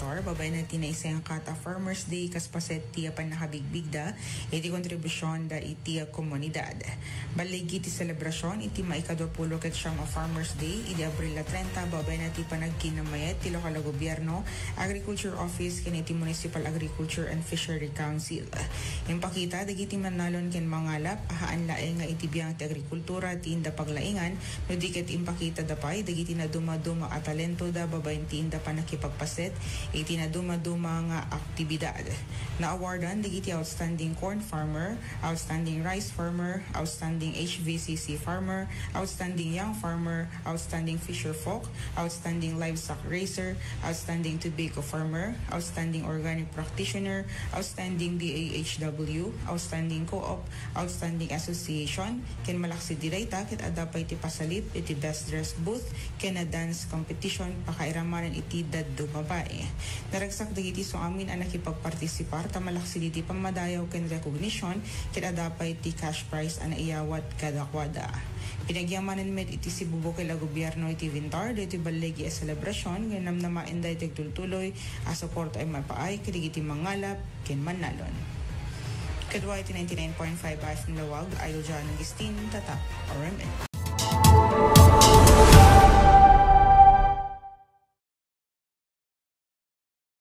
Vintor, babay natin na isang kata Farmers Day kaspaset tiya pan nakabigbigda, iti kontribusyon da iti komunidad. Baligi ti selebrasyon, iti maikadwapulo ket siyang Farmers Day, iti Abril 30, babay natin panagkinamayat, ti lokal na gobyerno, Agriculture Office, ken iti Municipal Agriculture and Fishery Council. Impakita, dagiti manalon ken mangalap, ahaan laeng nga iti biyang ti agrikultura, ti inda paglaingan, no di ket impakita dapay, dagiti na dumaduma at talento da babayin ti inda pa nakipagpaset, iti na dumaduma nga aktibidad. Na-awardan, dagiti outstanding corn farmer, outstanding rice farmer, outstanding HVCC farmer, outstanding young farmer, outstanding fisher folk, outstanding livestock raiser, outstanding tobacco farmer, outstanding organic practitioner, outstanding DAHW, outstanding co-op, outstanding association, ken malaksi direta ket adapay ti pasalip iti best dress booth, ken na dance competition pakairamanan iti daddo babae. Naragsak dagiti so amin ang nakipagpartisipar ta malaksi diti pamadayaw ken recognition ket adapay ti cash prize ang naiyawat kadakwada. Pinagyamanan met iti sibubo kay la gobyerno iti Vintar dito balegi a selebrasyon ganam na mainday tigtultuloy a suporta ay mapaay kidigiti mangalap ken manalon. Kadwa iti 99.5 as ng lawag, Idol John Agustin, Tatak, RMN.